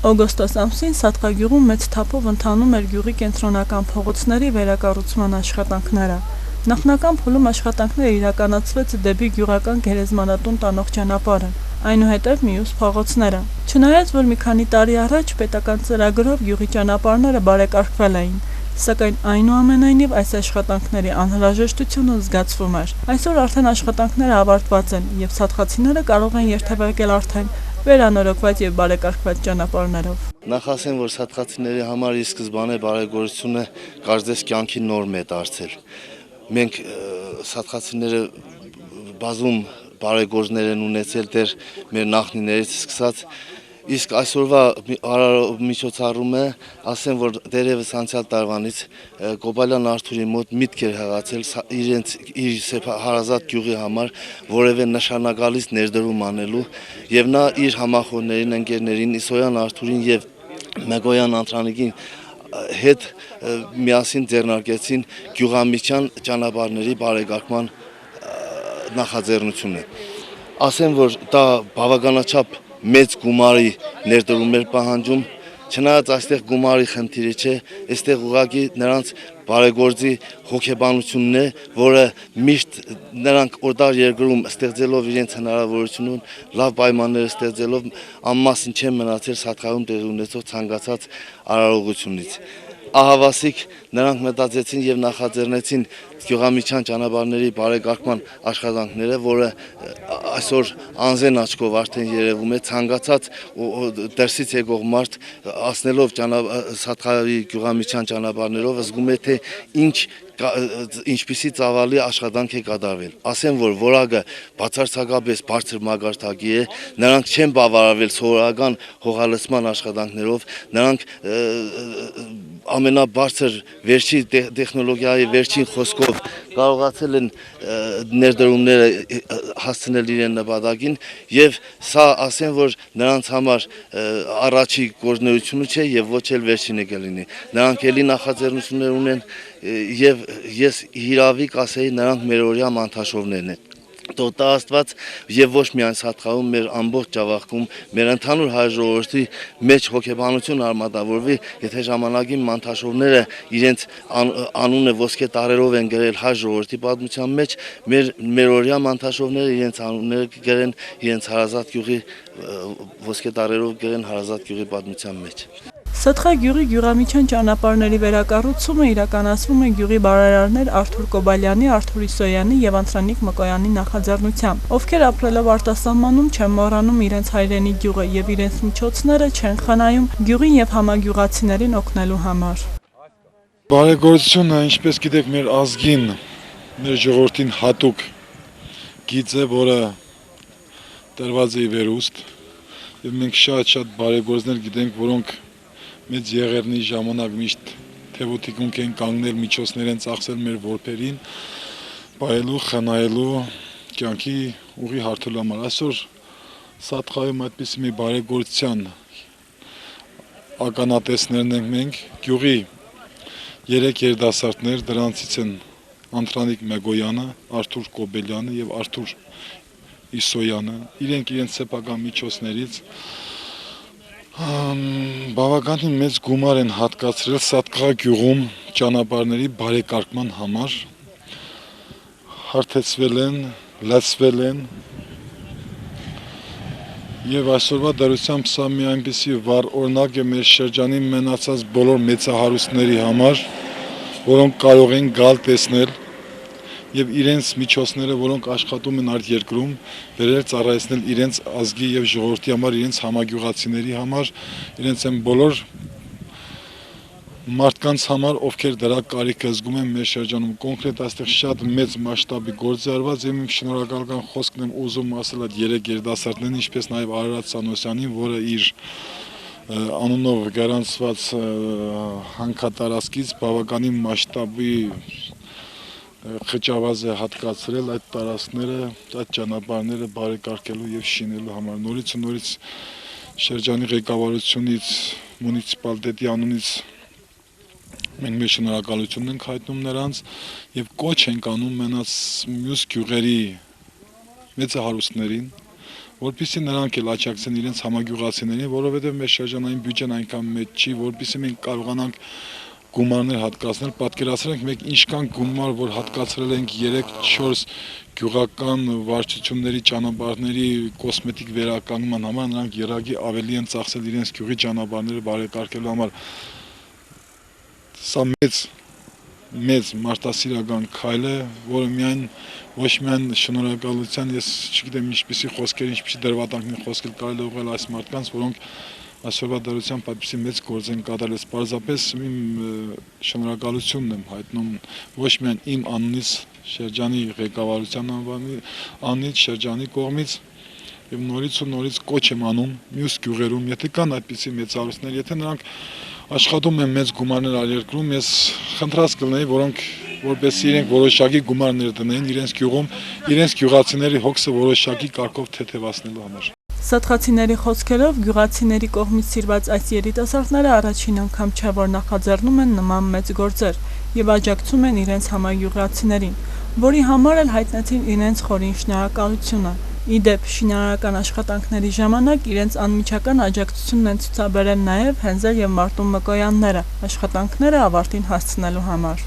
Օգոստոս ամսին Սատկագյուղում մեծ թափով ընթանում էր գյուղի կենտրոնական փողոցների վերակառուցման աշխատանքները։ Նախնական փուլում աշխատանքները իրականացվեց դեպի գյուղական գերեզմանատուն տանող ճանապարհը, այնուհետև մյուս փողոցները։ Չնայած որ մի քանի տարի առաջ պետական ծրագրով գյուղի ճանապարհները բարեկարգվել էին, սակայն այնուամենայնիվ այս աշխատանքների անհրաժեշտությունը զգացվում էր։ Այսօր արդեն աշխատանքները ավարտված են եւ սատկացիները կարող են երթևեկել արդեն վերանորոգված եւ բարեկարգված ճանապարհներով։ Նախ ասեմ, որ սատկացիների համար ի սկզբանե բարեգործությունը կարծես կյանքի նորմ է դարձել։ Մենք սատկացիները բազում բարեգործներ են ունեցել դեռ մեր նախնիներից սկսած, իսկ այսօրվա միջոցառումը ասեմ, որ դերևս անցյալ տարվանից Կոբալյան Արթուրի մոտ միտք էր հղացել իր հարազատ գյուղի համար որևէ նշանակալից ներդրում անելու եւ նա իր համախոհներին, ընկերներին Իսոյան Արթուրին եւ Մեգոյան Անտրանիկին հետ միասին ձեռնարկեցին գյուղամիջյան ճանապարհների բարեկարգման նախաձեռնությունը։ Ասեմ, որ դա բավականաչափ մեծ գումարի ներդրում էր պահանջում, չնայած այստեղ գումարի խնդիրը չէ, այստեղ ուղղակի նրանց բարեգործի հոգեբանությունն է, որը միշտ նրանք օրդար երկրում ստեղծելով իրենց հնարավորությունն, լավ պայմաններ ստեղծելով անմասն չեն մնացել Սատկայում տեղի ունեցող ցանկացած արարողությունից։ Ահավասիկ նրանք մտածեցին եւ նախաձեռնեցին գյուղամիջյան ճանապարհների բարեկարգման աշխատանքները, որը այսօր անզեն աչքով արդեն երևում է, ցանկացած դրսից եկող մարդ ասնելով Սատկայի գյուղամիջյան ճանապարհներով զգում է թե ինչպիսի ծավալի աշխատանք է կատարվել։ Ասեմ, որ որակը բացարձակապես բարձր մակարդակի է, նրանք չեն բավարարվել սովորական հողալցման աշխատանքներով, նրանք ամենաբարձր վերջի տեխնոլոգիայի վերջին խոսքով կարողացել են ներդրումները հասցնել իրեն նպատակին եւ սա ասեմ, որ նրանց համար առաջի գործունեությունը չէ եւ ոչ էլ վերջինը կլինի։ Նրանք ելի նախաձեռնություններ ունեն եւ ես հիրավիկ ասեի նրանք մերօրյա մանթաշովներն են։ Տոտա Աստված եւ ոչ միայն Սատկայում, մեր ամբողջ Ջավախքում, մեր ընդհանուր հայ ժողովրդի մեջ հոգեբանություն արմատավորվի, եթե ժամանակին մանթաշովները իրենց անունը ոսկե տարերով են գրել հայ ժողովրդի պատմության մեջ, մեր մերօրյա մանթաշովները իրենց անունները գրեն իրենց հարազատ գյուղի ոսկե տարերով գրեն հարազատ գյուղի պատմության մեջ։ Սատկա գյուղի գյուղամիջյան ճանապարհների վերակառուցումը իրականացվում է գյուղի բարերարներ Արթուր Կոբալյանի, Արթուր Իսոյանի եւ Անտրանիկ Մկոյանի նախաձեռնությամբ, ովքեր ապրելով արտասահմանում չեն մոռանում իրենց հայրենի գյուղը եւ իրենց միջոցները չեն խնայում գյուղին եւ համագյուղացիներին օգնելու համար։ Բարեգործությունը, ինչպես գիտեք, մեր ազգին, մեր ժողովրդին հատուկ գիծ է, որը տրված է ի վերուստ եւ մենք շատ բարեգործներ գիտենք, որոնք մեծ եղերնի ժամանակ միշտ թևոթիկունք են կանգնել, միջոցներ են ծախսել մեր որբերին, բայելու, խնայելու, կյանքի ուղի հարթելու համար։ Այսօր Սատկայում այդպիսի մի բարեգործության ականատեսներն ենք մենք, գյուղի 3 երիտասարդներ, դրանցից են Անտրանիկ Մեգոյանը, Արթուր Կոբալյանը եւ Արթուր Իսոյանը, իրենց սեփական միջոցներից բավականին մեծ գումար են հատկացրել Սատկա գյուղում ճանապարհների բարեկարգման համար, հարթեցվել են, լցվել են եւ այսօրվա դրությամբ սա մի այնպիսի վառ օրինակ է մեր շրջանի մնացած բոլոր մեծահարուստների համար, որոնք կարող են գալ տեսնել եւ իրենց միջոցները, որոնք աշխատում են արտերկրում, վերել ծառայեցնել իրենց ազգի եւ ժողովրդի համար, իրենց համագյուղացիների համար, իրենց են բոլոր մարդկանց համար, ովքեր դրա կարիքը զգում են մեր շրջանում։ Կոնկրետ այստեղ շատ մեծ մասշտաբի գործ է արված եւ իմ շնորհակալական խոսքն եմ ուզում ասել այդ 3 երիտասարդներին, ինչպես նաեւ Արարատ Սանոսյանին, որը իր անունով գրանցված հանքատարածքից բավականին մասշտաբի խճավազ է հատկացրել այդ տարածքները, այդ ճանապարհները բարեկարգելու եւ շինելու համար։ Նորից շրջանի ղեկավարությունից, մունիցիպալիտետի անունից մենք մեր շնորհակալությունն ենք հայտնում նրանց եւ կոչ ենք անում մնաց մյուս գյուղերի մեծահարուստներին, որպեսզի նրանք էլ աջակցեն իրենց համագյուղացիներին, որովհետև մեր շրջանային բյուջեն այնքան մեծ չի, որպեսզի մենք կարողանանք գումարներ հատկացնել, պատկերացրեք մենք ինչքան գումար, որ հատկացրել ենք 3-4 գյուղական վարչությունների ճանապարհների կոսմետիկ վերականգնման համար, նրանք երակի ավելի են ծախսել իրենց գյուղի ճանապարհները բարեկարգելու համար։ Սա մեծ մարդասիրական քայլ է, որը ոչ միայն շնորհակալության, ես չգիտեմ ինչպիսի խոսքեր, ինչպիսի դրվատանքներ խոսքեր կարելի ուղղել այս մարդկանց, որոնք այսօրվա դրությամբ այդպիսի մեծ գործ են կատարել, պարզապես իմ շնորհակալությունն եմ հայտնում ոչ միայն իմ անունից, շրջանի ղեկավարության անունից, շրջանի կողմից, եւ նորից կոչ եմ անում մյուս գյուղերում, եթե կան այդպիսի մեծարություններ, եթե նրանք աշխատում են մեծ գումարներ ալերկրում, ես խնդրած կլինեի, որոնք որպեսզի իրենք որոշակի գումարներ դնեն իրենց գյուղում, իրենց գյուղացիների հոգսը որոշակի կարգով թեթևացնելու համար։ Սատղացիների խոսքերով գյուղացիների կողմից սիրված այս երիտասարդները առաջին անգամ չէ, որ նախաձեռնում են նման մեծ գործեր եւ աջակցում են իրենց համագյուղացիներին, որի համար էլ հայտնեցին իրենց խորին շնորհակալությունը։ Ի դեպ, շինարարական աշխատանքների ժամանակ իրենց անմիջական աջակցությունն են ցուցաբերել նաև Հենզել եւ Մարտուն Մկոյանները աշխատանքները ավարտին հասցնելու համար։